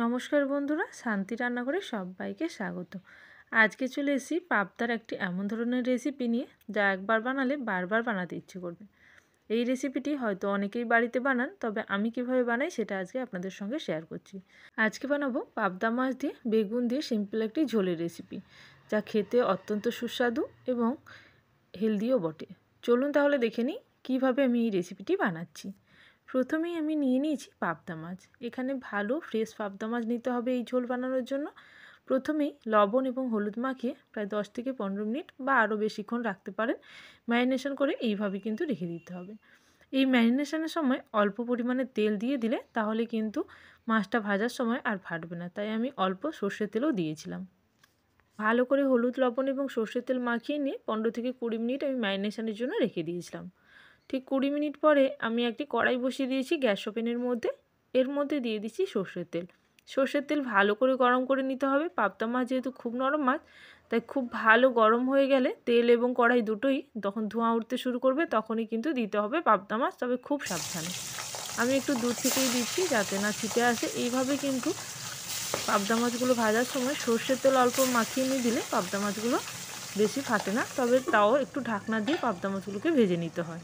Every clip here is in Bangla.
নমস্কার বন্ধুরা, শান্তি রান্নাঘরে সবাইকে স্বাগত। আজকে চলে এসেছি পাবদার একটি এমন ধরনের রেসিপি নিয়ে যা একবার বানালে বারবার বানাতে ইচ্ছে করবে। এই রেসিপিটি হয়তো অনেকেই বাড়িতে বানান, তবে আমি কিভাবে বানাই সেটা আজকে আপনাদের সঙ্গে শেয়ার করছি। আজকে বানাবো পাবদা মাছ দিয়ে বেগুন দিয়ে সিম্পল একটি ঝোলের রেসিপি, যা খেতে অত্যন্ত সুস্বাদু এবং হেলদিও বটে। চলুন তাহলে দেখে নিই কীভাবে আমি এই রেসিপিটি বানাচ্ছি। প্রথমেই আমি নিয়ে নিয়েছি পাবদা মাছ। এখানে ভালো ফ্রেশ পাবদা মাছ নিতে হবে এই ঝোল বানানোর জন্য। প্রথমেই লবণ এবং হলুদ মাখিয়ে প্রায় 10 থেকে 15 মিনিট বা আরও বেশিক্ষণ রাখতে পারেন। ম্যারিনেশন করে এইভাবে কিন্তু রেখে দিতে হবে। এই ম্যারিনেশনের সময় অল্প পরিমাণে তেল দিয়ে দিলে তাহলে কিন্তু মাছটা ভাজার সময় আর ফাটবে না, তাই আমি অল্প সর্ষের তেলও দিয়েছিলাম। ভালো করে হলুদ, লবণ এবং সর্ষের তেল মাখিয়ে নিয়ে 15 থেকে 20 মিনিট আমি ম্যারিনেশনের জন্য রেখে দিয়েছিলাম। ঠিক 20 মিনিট পরে আমি একটি কড়াই বসিয়ে দিয়েছি গ্যাস ওভেনের মধ্যে। এর মধ্যে দিয়ে দিচ্ছি সর্ষের তেল। সর্ষের তেল ভালো করে গরম করে নিতে হবে। পাবদা মাছ যেহেতু খুব নরম মাছ, তাই খুব ভালো গরম হয়ে গেলে তেল এবং কড়াই দুটোই যখন ধোঁয়া উঠতে শুরু করবে তখনই কিন্তু দিতে হবে পাবদা মাছ, তবে খুব সাবধানে। আমি একটু দূর থেকেই দিচ্ছি যাতে না ছিটে আসে। এইভাবে কিন্তু পাবদা মাছগুলো ভাজার সময় সর্ষের তেল অল্প মাখিয়ে নিয়ে দিলে পাবদা মাছগুলো বেশি ফাটে না, তবে তাও একটু ঢাকনা দিয়ে পাবদা মাছগুলোকে ভেজে নিতে হয়।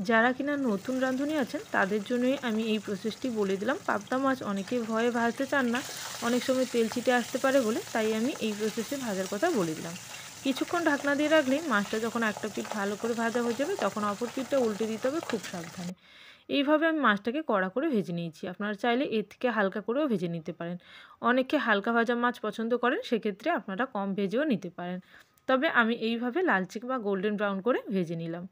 যারা কিনা নতুন রাঁধুনি আছেন তাদের জন্যই আমি এই প্রসেসটি বলে দিলাম। পাবদা মাছ অনেকে ভয়ে ভাজতে চান না, অনেক সময় তেল ছিটে আসতে পারে বলে, তাই আমি এই প্রসেসে ভাজার কথা বলে দিলাম। কিছুক্ষণ ঢাকনা দিয়ে রাখলেই মাছটা যখন একটা পিঠ ভালো করে ভাজা হয়ে যাবে তখন অপর পিঠটা উল্টে দিতে হবে খুব সাবধানে। এইভাবে আমি মাছটাকে কড়া করে ভেজে নিয়েছি। আপনারা চাইলে এর থেকে হালকা করেও ভেজে নিতে পারেন। অনেকে হালকা ভাজা মাছ পছন্দ করেন, সেক্ষেত্রে আপনারা কম ভেজেও নিতে পারেন। তবে আমি এইভাবে লালচে বা গোল্ডেন ব্রাউন করে ভেজে নিলাম।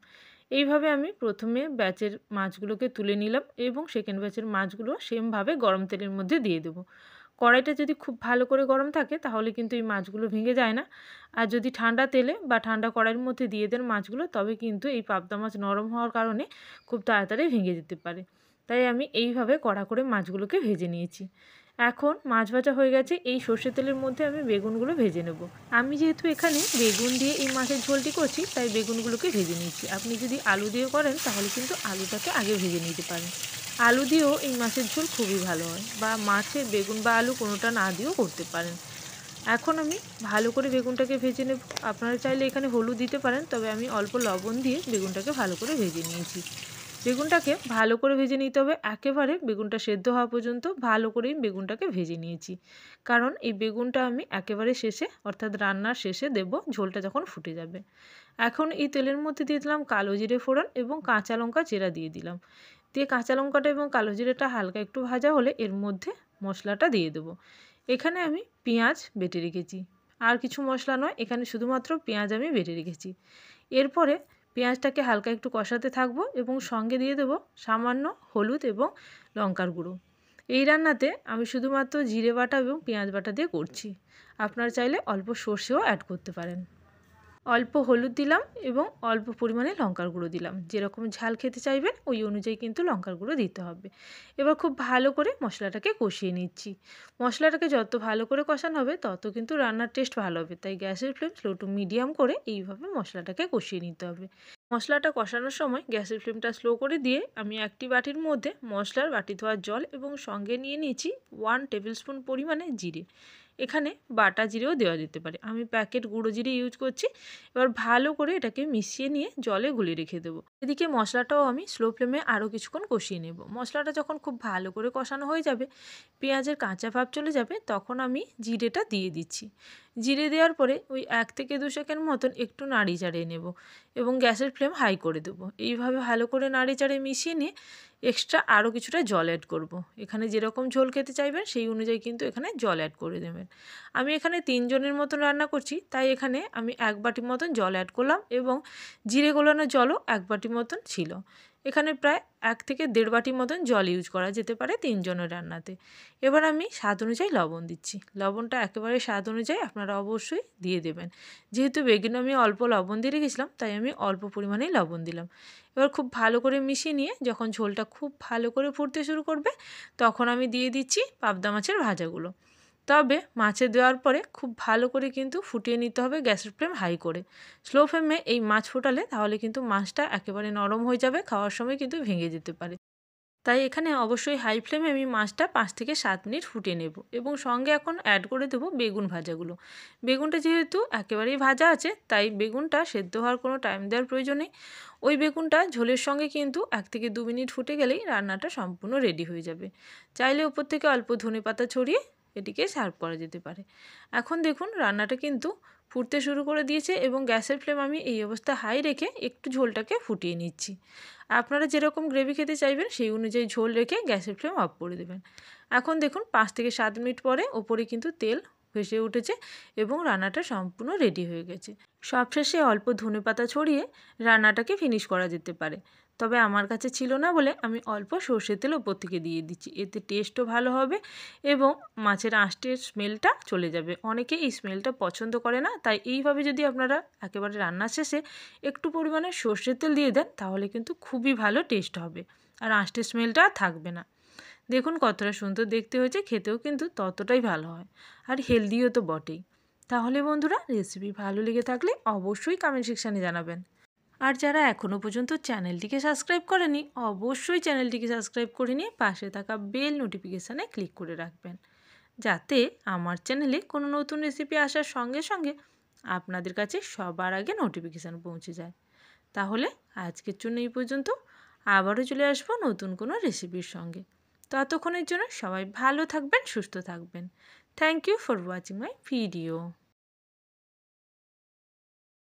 এইভাবে আমি প্রথমে ব্যাচের মাছগুলোকে তুলে নিলাম এবং সেকেন্ড ব্যাচের মাছগুলো সেমভাবে গরম তেলের মধ্যে দিয়ে দেবো। কড়াইটা যদি খুব ভালো করে গরম থাকে তাহলে কিন্তু এই মাছগুলো ভেঙে যায় না। আর যদি ঠান্ডা তেলে বা ঠান্ডা কড়াইয়ের মধ্যে দিয়ে দেন মাছগুলো, তবে কিন্তু এই পাবদা মাছ নরম হওয়ার কারণে খুব তাড়াতাড়ি ভেঙে যেতে পারে। তাই আমি এইভাবে কড়া করে মাছগুলোকে ভেজে নিয়েছি। এখন মাছ ভাজা হয়ে গেছে, এই সর্ষের তেলের মধ্যে আমি বেগুনগুলো ভেজে নেব। আমি যেহেতু এখানে বেগুন দিয়ে এই মাছের ঝোলটি করছি, তাই বেগুনগুলোকে ভেজে নিচ্ছি। আপনি যদি আলু দিয়ে করেন তাহলে কিন্তু আলুটাকে আগে ভেজে নিতে পারেন। আলু দিয়েও এই মাছের ঝোল খুবই ভালো হয়, বা মাছের বেগুন বা আলু কোনোটা না দিয়েও করতে পারেন। এখন আমি ভালো করে বেগুনটাকে ভেজে নেব। আপনারা চাইলে এখানে হলুদ দিতে পারেন, তবে আমি অল্প লবণ দিয়ে বেগুনটাকে ভালো করে ভেজে নিয়েছি। বেগুনটাকে ভালো করে ভেজে নিতে হবে, একেবারে বেগুনটা সেদ্ধ হওয়া পর্যন্ত ভালো করেই বেগুনটাকে ভেজে নিয়েছি। কারণ এই বেগুনটা আমি একেবারে শেষে, অর্থাৎ রান্নার শেষে দেব, ঝোলটা যখন ফুটে যাবে। এখন এই তেলের মধ্যে দিয়ে দিলাম কালো জিরে ফোড়ন এবং কাঁচা লঙ্কা চেরা দিয়ে দিলাম। দিয়ে কাঁচা লঙ্কাটা এবং কালো জিরেটা হালকা একটু ভাজা হলে এর মধ্যে মশলাটা দিয়ে দেবো। এখানে আমি পেঁয়াজ বেটে রেখেছি, আর কিছু মশলা নয়, এখানে শুধুমাত্র পেঁয়াজ আমি বেটে রেখেছি। এরপরে পেঁয়াজটাকে হালকা একটু কষাতে থাকবো এবং সঙ্গে দিয়ে দেবো সামান্য হলুদ এবং লঙ্কার গুঁড়ো। এই রান্নাতে আমি শুধুমাত্র জিরে বাটা এবং পেঁয়াজ বাটা দিয়ে করছি। আপনারা চাইলে অল্প সর্ষেও অ্যাড করতে পারেন। অল্প হলুদ দিলাম এবং অল্প পরিমাণে লঙ্কার গুঁড়ো দিলাম। যেরকম ঝাল খেতে চাইবেন ওই অনুযায়ী কিন্তু লঙ্কার গুঁড়ো দিতে হবে। এবার খুব ভালো করে মশলাটাকে কষিয়ে নিচ্ছি। মশলাটাকে যত ভালো করে কষানো হবে তত কিন্তু রান্নার টেস্ট ভালো হবে, তাই গ্যাসের ফ্লেম স্লো টু মিডিয়াম করে এইভাবে মশলাটাকে কষিয়ে নিতে হবে। মশলাটা কষানোর সময় গ্যাসের ফ্লেমটা স্লো করে দিয়ে আমি একটি বাটির মধ্যে মশলার বাটি ধোয়ার জল এবং সঙ্গে নিয়ে নিয়েছি 1 টেবিল স্পুন পরিমাণে জিরে। এখানে বাটা জিরেও দেওয়া যেতে পারে, আমি প্যাকেট গুঁড়ো জিরে ইউজ করছি। এবার ভালো করে এটাকে মিশিয়ে নিয়ে জলে গুলিয়ে রেখে দেবো। এদিকে মশলাটাও আমি স্লো ফ্লেমে আরও কিছুক্ষণ কষিয়ে নেব। মশলাটা যখন খুব ভালো করে কষানো হয়ে যাবে, পেঁয়াজের কাঁচা ভাব চলে যাবে, তখন আমি জিরেটা দিয়ে দিচ্ছি। জিরে দেওয়ার পরে ওই 1 থেকে 2 সেকেন্ড মতন একটু নাড়ি চাড়িয়ে নেব এবং গ্যাসের ফ্লেম হাই করে দেবো। এইভাবে ভালো করে নাড়ি চাড়িয়ে মিশিয়ে নিয়ে এক্সট্রা আরও কিছুটা জল অ্যাড করব। এখানে যেরকম ঝোল খেতে চাইবেন সেই অনুযায়ী কিন্তু এখানে জল অ্যাড করে দেবেন। আমি এখানে 3 জনের মতন রান্না করছি, তাই এখানে আমি 1 বাটি মতন জল অ্যাড করলাম এবং জিরে গোলানো জলও 1 বাটি মতন ছিল। এখানে প্রায় 1 থেকে 1.5 বাটি মতন জল ইউজ করা যেতে পারে 3 জনের রান্নাতে। এবার আমি স্বাদ অনুযায়ী লবণ দিচ্ছি। লবণটা একেবারে স্বাদ অনুযায়ী আপনারা অবশ্যই দিয়ে দেবেন। যেহেতু বেগুনে আমি অল্প লবণ দিয়ে রেখেছিলাম, তাই আমি অল্প পরিমাণেই লবণ দিলাম। এবার খুব ভালো করে মিশিয়ে নিয়ে যখন ঝোলটা খুব ভালো করে ফুটতে শুরু করবে, তখন আমি দিয়ে দিচ্ছি পাবদা মাছের ভাজাগুলো। তবে মাছে দেওয়ার পরে খুব ভালো করে কিন্তু ফুটিয়ে নিতে হবে গ্যাসের ফ্লেম হাই করে। স্লো ফ্লেমে এই মাছ ফোটালে তাহলে কিন্তু মাছটা একেবারে নরম হয়ে যাবে, খাওয়ার সময় কিন্তু ভেঙে যেতে পারে। তাই এখানে অবশ্যই হাই ফ্লেমে আমি মাছটা 5 থেকে 7 মিনিট ফুটিয়ে নেব এবং সঙ্গে এখন অ্যাড করে দেবো বেগুন ভাজাগুলো। বেগুনটা যেহেতু একেবারেই ভাজা আছে তাই বেগুনটা সেদ্ধ হওয়ার কোনো টাইম দেওয়ার প্রয়োজন নেই। ওই বেগুনটা ঝোলের সঙ্গে কিন্তু 1 থেকে 2 মিনিট ফুটে গেলেই রান্নাটা সম্পূর্ণ রেডি হয়ে যাবে। চাইলে উপর থেকে অল্প ধনেপাতা ছড়িয়ে এটিকে সার্ভ করা যেতে পারে। এখন দেখুন রান্নাটা কিন্তু ফুটতে শুরু করে দিয়েছে এবং গ্যাসের ফ্লেম আমি এই অবস্থা হাই রেখে একটু ঝোলটাকে ফুটিয়ে নিচ্ছি। আপনারা যেরকম গ্রেভি খেতে চাইবেন সেই অনুযায়ী ঝোল রেখে গ্যাসের ফ্লেম অফ করে দেবেন। এখন দেখুন 5 থেকে 7 মিনিট পরে ওপরে কিন্তু তেল ভেসে উঠেছে এবং রান্নাটা সম্পূর্ণ রেডি হয়ে গেছে। সবশেষে অল্প ধনেপাতা ছড়িয়ে রান্নাটাকে ফিনিশ করা যেতে পারে, তবে আমার কাছে ছিল না বলে আমি অল্প সর্ষের তেল ওপর থেকে দিয়ে দিচ্ছি। এতে টেস্টও ভালো হবে এবং মাছের আঁশটের স্মেলটা চলে যাবে। অনেকে এই স্মেলটা পছন্দ করে না, তাই এইভাবে যদি আপনারা একেবারে রান্নার শেষে একটু পরিমাণে সর্ষের তেল দিয়ে দেন তাহলে কিন্তু খুবই ভালো টেস্ট হবে আর আঁশটের স্মেলটা থাকবে না। দেখুন কতটা সুন্দর দেখতে হয়েছে, খেতেও কিন্তু ততটাই ভালো হয় আর হেলদিও তো বটেই। তাহলে বন্ধুরা রেসিপি ভালো লেগে থাকলে অবশ্যই কমেন্ট সেকশানে জানাবেন। আর যারা এখনও পর্যন্ত চ্যানেলটিকে সাবস্ক্রাইব করেনি অবশ্যই চ্যানেলটিকে সাবস্ক্রাইব করে নিয়ে পাশে থাকা বেল নোটিফিকেশানে ক্লিক করে রাখবেন, যাতে আমার চ্যানেলে কোনো নতুন রেসিপি আসার সঙ্গে সঙ্গে আপনাদের কাছে সবার আগে নোটিফিকেশান পৌঁছে যায়। তাহলে আজকের জন্য এই পর্যন্ত, আবারও চলে আসবো নতুন কোনো রেসিপির সঙ্গে। ততক্ষণের জন্য সবাই ভালো থাকবেন, সুস্থ থাকবেন। Thank you for watching my video.